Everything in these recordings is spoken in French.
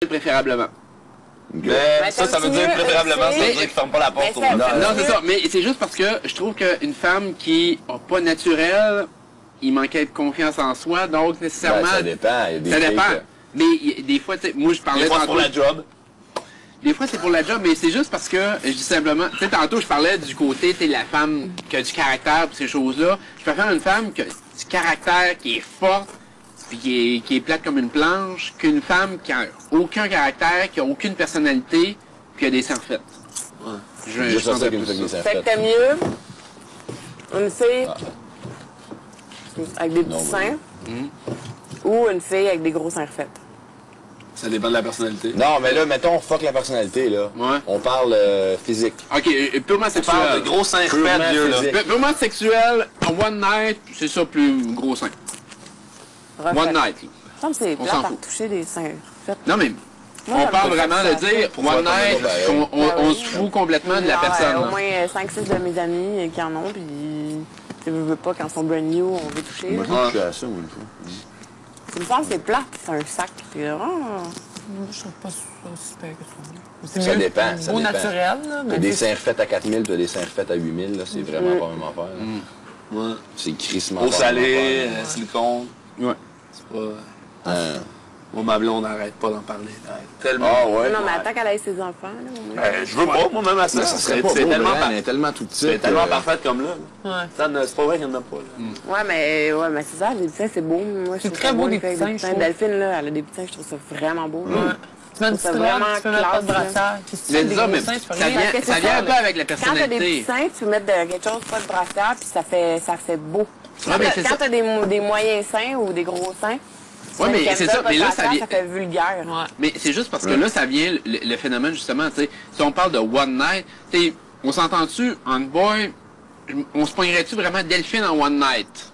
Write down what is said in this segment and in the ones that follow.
préférablement. Mais ça veut dire préférablement, ça veut dire qu'ils ferment pas la porte aux Non, c'est ça. Mais c'est juste parce que je trouve qu'une femme qui n'a pas naturel, il manquait de confiance en soi, donc nécessairement... ça dépend. Il y a des ça dépend. filles Mais des fois, tu sais, moi je parlais... Des fois, c'est pour la job. Des fois, c'est pour la job, mais c'est juste parce que, je dis simplement, tu sais, tantôt, je parlais du côté, tu sais, la femme qui a du caractère pis ces choses-là. Je préfère une femme qui a du caractère, qui est forte, puis qui est plate comme une planche, qu'une femme qui a aucun caractère, qui a aucune personnalité, puis qui a des seins faites. Ouais. Je ça sentais qui me plus fait que ça. des Fait que t'aimes mieux une fille avec des petits seins ou une fille avec des gros seins refaits? Ça dépend de la personnalité. Non, mais là, mettons, fuck la personnalité, là. Ouais. On parle physique. Ok, purement On sexuel. parle de gros seins Purement refaits, vieux, là. physique. Purement sexuel, one night, c'est ça, plus gros sein. Refait. One night. Je pense que c'est On plate s'en à fout. toucher des seins refaits. Non, mais Moi, on j'aime parle pas vraiment ça, de dire ça. one night, Ouais, on se fout complètement de la Genre, personne. au là. moins 5-6 de mes amis qui en ont, puis tu veux pas quand ils sont brand new, on veut toucher. Moi, là. je suis à ça, moi, une fois. Tu me sens que c'est plate, c'est un sac. Puis, Je trouve pas ça super que ça. Ça dépend, ça Beau dépend. naturel, là. T'as des seins refaits à 4000, t'as des seins refaits à 8000, là. C'est vraiment pas la même affaire. là. Ouais. C'est crissement Eau pas la même salée, affaire. silicone. Ouais. C'est pas... Hein. Moi, ma blonde n'arrête pas d'en parler. Tellement. Ah ouais? non, mais attends qu'elle ait ses enfants. Là, au moins. Je veux pas, moi-même, à ça. Ça serait pas C'est beau, tellement, Brian, elle est tellement tout c'est petite. tellement parfaite comme là. Ouais. C'est pas vrai qu'il n'y en a pas. Là. Ouais, mais c'est ça, les petits seins, c'est beau. Moi, je C'est trouve très ça beau, les les filles petits avec seins, je trouve. Delphine, là, elle a des petits seins, je trouve ça vraiment beau. là. Ouais. Tu mets une C'est petite vraiment robe, tu peux mettre pas de classe, brassière. Puis si tu Mais mets des ça, gros mais seins, tu peux ça rien. vient, Parce que ça c'est vient ça, un peu là. avec la Quand t'as des personnalité. petits seins, tu peux mettre quelque chose, pas de brassière, puis ça fait beau. Ouais, mais c'est Quand ça. t'as des moyens seins ou des gros seins, Ouais, mais c'est ça. Mais là, ça vient. ça fait vulgaire. Ouais. Mais c'est juste parce que là, ça vient le phénomène, justement, tu sais, si on parle de one night, tu sais, on s'entend-tu, en boy, on se poignerait-tu vraiment Delphine en one night?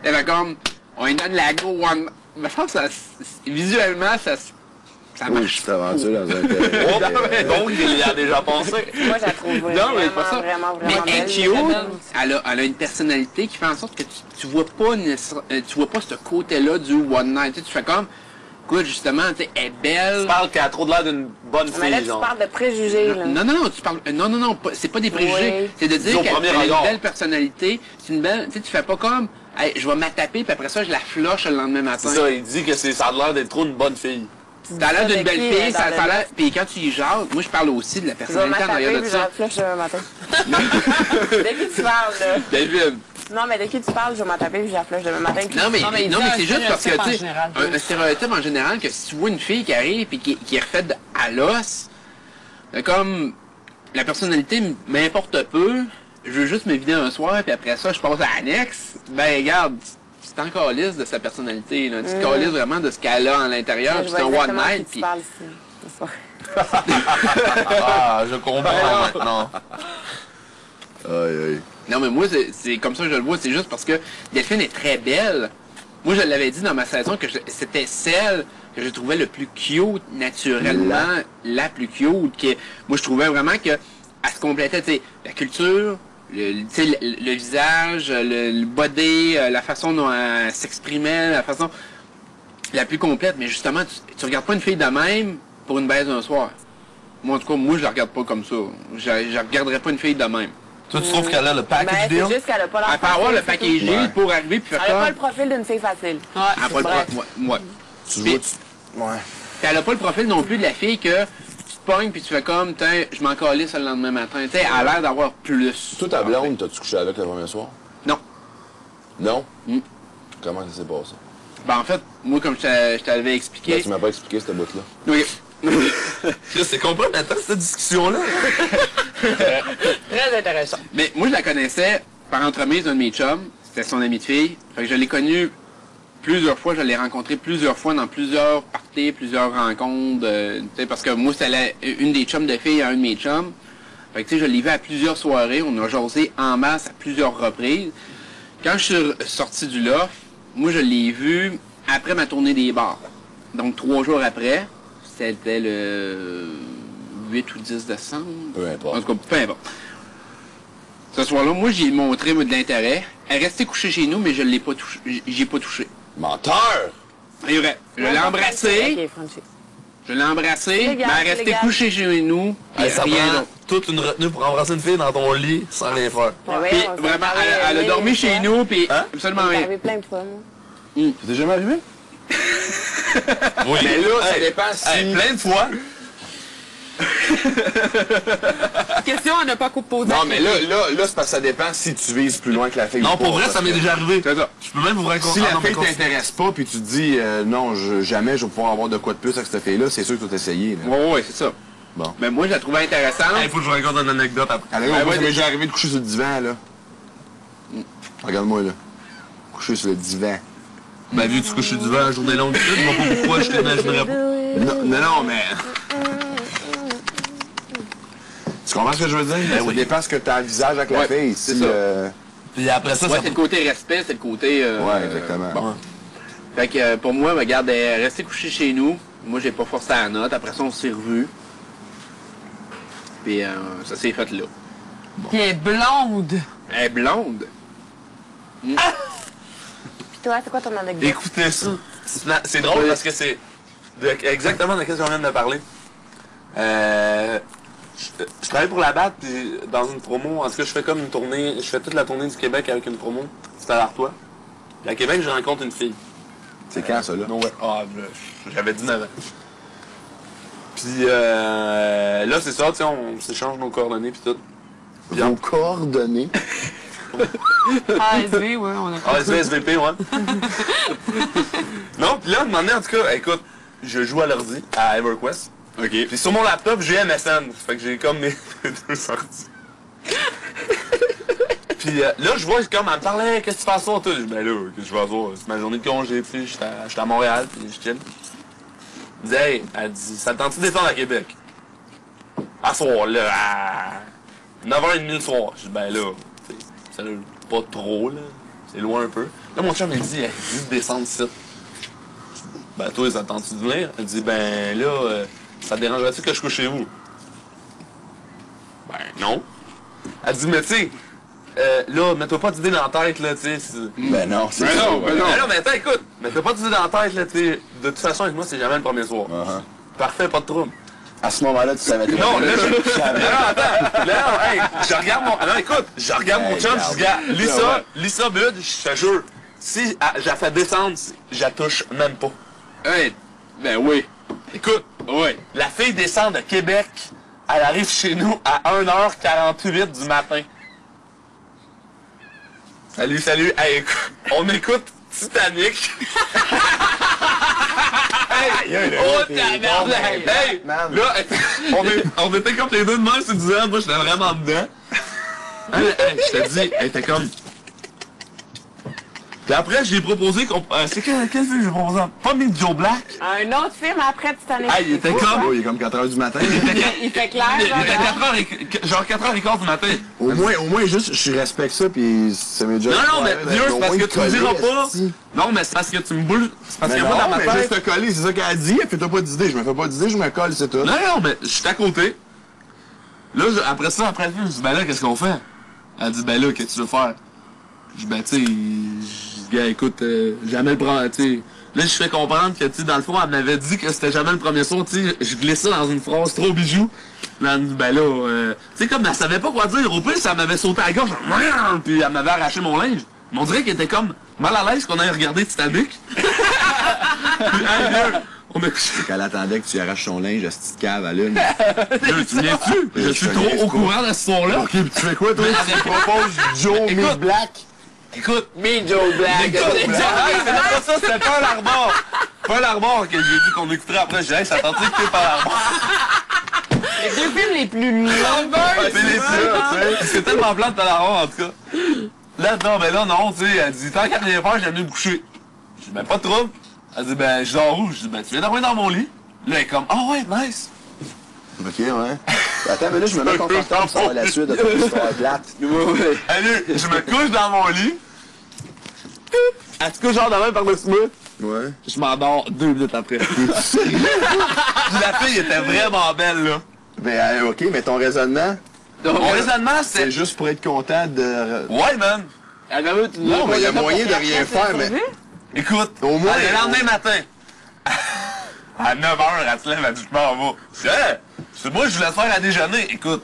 Elle va comme, on lui donne la go one night. Mais je pense que ça, visuellement, ça Oui, marche. je t'aventure dans un Donc, il y a déjà pensé. Moi, je la trouve Non, mais pas ça. vraiment Mais elle est belle. cute, elle a une personnalité qui fait en sorte que tu vois pas tu vois pas ce côté-là du one night. Tu sais, tu fais comme, écoute, justement, tu sais, elle est belle. Tu parles qu'elle a trop de l'air d'une bonne Mais là, fille, tu genre. parles de préjugés, là. Non, tu parles. Non, c'est pas des préjugés. Oui. C'est de dire Au qu'elle premier a une regard. belle personnalité. C'est une belle. Tu sais, tu fais pas comme, hey, je vais m'attaper, puis après ça, je la flush le lendemain matin. C'est ça, il dit que ça a l'air d'être trop une bonne fille. T'as l'air d'une Avec belle qui, fille, dans ça le a l'air. reste? Puis quand tu y jases, moi, je parle aussi de la Je vais personnalité en arrière m'attaper, de puis je la ça. flush demain matin. Dès que tu parles, là. David. Non, mais dès que tu parles, je vais m'attaper, puis je la flush demain matin. Non, mais il dit un c'est juste parce que, stéréotype en tu sais, général. un stéréotype en général, que si tu vois une fille qui arrive et qui est refaite à l'os, comme la personnalité m'importe peu, je veux juste me vider un soir, puis après ça, je passe à l'annexe, ben regarde, tu t'en calisses de sa personnalité, là. Tu te calisses vraiment de ce qu'elle a à l'intérieur, Je puis vois c'est un one exactement à qui night, tu puis... parles ici. C'est ça. Ah, je comprends maintenant. Aïe. Non, mais moi, c'est comme ça que je le vois, c'est juste parce que Delphine est très belle. Moi, je l'avais dit dans ma saison que c'était celle que je trouvais le plus cute, naturellement, la plus cute. Moi, je trouvais vraiment que elle se complétait, tu sais, la culture, tu sais, le visage, le body, la façon dont elle s'exprimait, la façon la plus complète. Mais justement, tu regardes pas une fille de même pour une baise d'un soir. Moi, en tout cas, moi, je la regarde pas comme ça. Je regarderais pas une fille de même. Toi, tu trouves qu'elle a le Ben, package deal? c'est juste qu'elle a pas l'air Elle peut avoir le facile, c'est packaging Ouais. pour arriver puis faire tout. Elle a pas comme... le profil d'une fille facile. Elle a pas le Bref. ouais. Tu Puis- vois, Ouais. Puis elle a pas le profil non plus de la fille que tu te pognes puis tu fais comme, tiens, je m'en calisse le lendemain matin. Tu sais, elle a l'air d'avoir plus. Toi, ta blonde, t'as-tu couché avec le premier soir? Non. Non? Mm. Comment ça s'est passé? Ben en fait, moi comme je t'avais Ben, expliqué... tu m'as pas expliqué cette bout-là. Oui. C'est compromettant, cette discussion-là. Très intéressant. Mais moi je la connaissais par entremise d'un de mes chums. C'était son ami de fille. Fait que je l'ai connue plusieurs fois. Je l'ai rencontré plusieurs fois dans plusieurs parties, plusieurs rencontres. Tu sais, parce que moi c'était une des chums de filles à un de mes chums. Fait que tu sais, je l'ai vu à plusieurs soirées. On a jasé en masse à plusieurs reprises. Quand je suis sorti du loft, moi je l'ai vu après ma tournée des bars. Donc 3 jours après, c'était le 8 ou 10 décembre. Peu importe. En tout cas, peu importe. Ce soir-là, moi, j'ai montré moi, de l'intérêt. Elle restait couchée chez nous, mais je l'ai pas touché. J'ai pas touché. Menteur! C'est vrai. Je l'ai embrassé. Ok, Franchi. Je l'ai embrassée, mais Légal, elle restait légal. couchée chez nous. Puis Hey, ça rien prend d'autre. toute une retenue pour embrasser une fille dans ton lit sans rien faire. Puis vraiment, elle a dormi chez nous, puis Hein? absolument Ça m'est rien. arrivé plein de fois, moi. Ça t'est jamais arrivé? Oui. Mais là, ça Hey, dépend si... hey, plein de fois. Question à ne pas poser. Non, mais là, c'est parce que ça dépend si tu vises plus loin que la fille. Non, ou pour pas, vrai, parce ça m'est que déjà arrivé. C'est ça. Je peux même vous raconter. Si Ah, la non, mais fille continue. t'intéresse pas, puis tu te dis, non, jamais je vais pouvoir avoir de quoi de plus avec cette fille-là, c'est sûr que tu vas t'essayer. là. Ouais, c'est ça. Bon. Mais moi, je la trouvais intéressante. Hey, faut que je vous raconte une anecdote après. Allez, Ben moi, ouais, ça m'est des- déjà arrivé de coucher sur le divan, là. Regarde-moi, là. Coucher sur le divan. Ben, vu que tu couches sur du vent la journée longue, je vois pas pourquoi je t'imaginerais pas. Non, mais... Tu comprends ce que je veux dire? Ben Ça oui. dépend ce que tu envisages avec la Ouais, fille. c'est Si, ça. Puis après ça, Ouais, ça c'est le côté respect, c'est le côté... Ouais, exactement. Bon. Fait que pour moi, regarde, elle est restée couchée chez nous. Moi, j'ai pas forcé la note. Après ça, on s'est revus. Puis ça s'est fait là. Qui est blonde. Elle est blonde. Puis toi, c'est quoi ton anecdote? Écoutez ça. C'est drôle parce que c'est exactement de ce qu'on vient de parler. Je travaille pour la BAT, puis dans une promo, en tout cas, je fais comme une tournée, je fais toute la tournée du Québec avec une promo. C'était à l'Artois. Puis à Québec, je rencontre une fille. C'est quand, ça, là? Non, ouais. Ah, j'avais 19 ans. Puis là, c'est ça, tu sais, on s'échange nos coordonnées, puis tout. Puis Vos coordonnées. ASV, ouais, on a Ah, SVP, ouais. Non, puis là, à un moment donné, en tout cas, écoute, je joue à l'ordi, à EverQuest. OK. Puis sur mon laptop, j'ai MSN. Fait que j'ai comme mes deux sorties. Puis là, je vois comme, elle me parlait, qu'est-ce que tu fais à soir, toi? Je dis, ben là, qu'est-ce que je vais à soir? C'est ma journée de congé, tu sais, j'étais à Montréal, puis je chill. Elle dit, hey, elle dit, ça te tente-tu de descendre à Québec? À soir, là, à 9h30 le soir. Je dis, ben là, tu sais, ça là, pas trop, là. C'est loin un peu. Là, mon chum, il dit, hey, juste descendre ici. Ben toi, ça te tente-tu de venir? Elle dit, ben là, ça te dérangerait-tu que je couche chez vous? Ben non. Elle dit, mais tu sais, là, mets-toi pas d'idée dans la tête, là, tu sais. Ben non, c'est Ben ça. non, ben non. Ben non, mais attends, écoute, mets-toi pas d'idée dans la tête, là, tu sais. De toute façon, avec moi, c'est jamais le premier soir. Uh-huh. Parfait, pas de trouble. À ce moment-là, tu savais... Non, là, je... savais. Non, attends. Là, non, hey, je regarde mon... Non, écoute, je regarde mon Hey, chum, je dis, gars, regarde. lis ça, Bud, je te jure. Si je la fais descendre, je la touche même pas. Hey, ben oui. Écoute, Oui. la fille descend de Québec, elle arrive chez nous à 1h48 du matin. Salut. Hey, écoute, on écoute Titanic. Hey, oh tabarnak! Hey, Man. là, on était comme les deux de même sur du vent, moi j'étais vraiment dedans. Hey, je te dis, elle était comme... Puis après, j'ai proposé qu'on... c'est quel film j'ai proposé? Pas mis Joe Black. Un autre film après Titanic. Hey, il était comme... Oh, il est comme 4 h du matin. Il fait clair, Il genre. était 4h, genre 4h15 du matin. Au moins, juste, je respecte ça, puis ça m'est déjà... Non, mais Ouais, mieux, c'est au parce moins, que tu me coller, diras pas. esti. Non, mais c'est parce que tu me boules. C'est parce Mais que non, moi, dans ma mais tête. juste te coller, c'est ça qu'elle a dit. Fais-toi pas d'idée. Je me fais pas d'idée, je me colle, c'est tout. Non, mais je suis à côté. Là, après le film, je dis, ben là, qu'est-ce qu'on fait? Elle dit, ben là, qu'est-ce que tu veux faire? Je dis, ben, tu sais, je dis, gars, écoute, jamais le premier, tu sais. Là, je fais comprendre que, tu sais, dans le fond, elle m'avait dit que c'était jamais le premier soir, tu sais. Je glisse ça dans une phrase trop bijou. Là, elle me dit, ben là, tu sais, comme elle savait pas quoi dire. Au pire, ça m'avait sauté à la gorge, genre, puis elle m'avait arraché mon linge. Mais on dirait qu'elle était comme mal à l'aise qu'on aille regarder Titanic. Puis, hey, là, on a couché. Qu'elle attendait que tu arraches son linge à cette petite cave à l'une. Là, tu viens-tu? Je suis trop au courant de ce son-là. Ok, puis tu fais quoi, toi? Mais- Tu proposes Joe Écoute. Meat Black? Écoute, Me Joe Black. c'était pas ça, c'était Pearl Harbor. Pearl Harbor que j'ai dit qu'on écouterait après. J'ai dit, hey, ça tente d'écouter Pearl Harbor. Les deux films les plus longs. C'est tellement plat de Pearl Harbor, en tout cas. Là, non, ben là, non, tu sais, elle dit, tant qu'à rien faire, j'aime mieux me coucher. Je dis, ben, pas de trouble. Elle dit, ben, je dors où? Je dis, ben, tu viens dormir dans mon lit. Là, elle est comme, oh ouais, nice. Ok, ouais. Attends, mais là, je me mets confortable pour savoir la suite de ton histoire plate. Allez, je me couche dans mon lit. Elle se couche genre de même par-dessus moi. Ouais. Je m'endors 2 minutes après. Puis la fille était vraiment belle, là. Ben, ok, mais ton raisonnement, Mon raisonnement, c'est c'est... juste pour être content de... Ouais, man. Non, mais il y a moyen de rien faire, mais... Écoute, Au moins- le lendemain matin, À 9h, elle se lève, elle dit, je m'en vais. Je dis, hey, c'est moi, je voulais te faire à déjeuner. Écoute.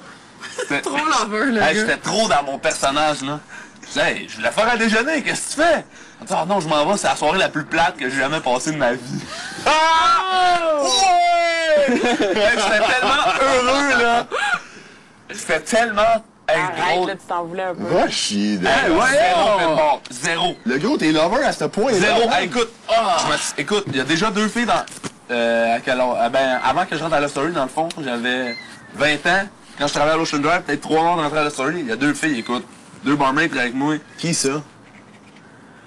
Trop lover, le Hey, gars. j'étais trop dans mon personnage, là. Je dis, hey, je voulais faire à déjeuner, qu'est-ce que tu fais? Elle dit, ah non, je m'en vais, c'est la soirée la plus plate que j'ai jamais passée de ma vie. Ah! Ouais! Hey, j'étais tellement heureux, là. J'étais tellement Arrête, drôle. là, tu t'en voulais un peu. Va chier, de... Hey, ouais, zéro, oh! mais bon, zéro. Le gros, t'es lover à ce point-là. Zéro. hein? Hey, écoute, écoute, il y a déjà 2 filles dans... à quel âge? Ben, avant que je rentre à la story, dans le fond, j'avais 20 ans. Quand je travaillais à l'Ocean Drive, peut-être 3 mois d'entrer à la story, il y a 2 filles, écoute. 2 barmaids avec moi. Qui ça?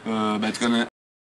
Ben, tu connais.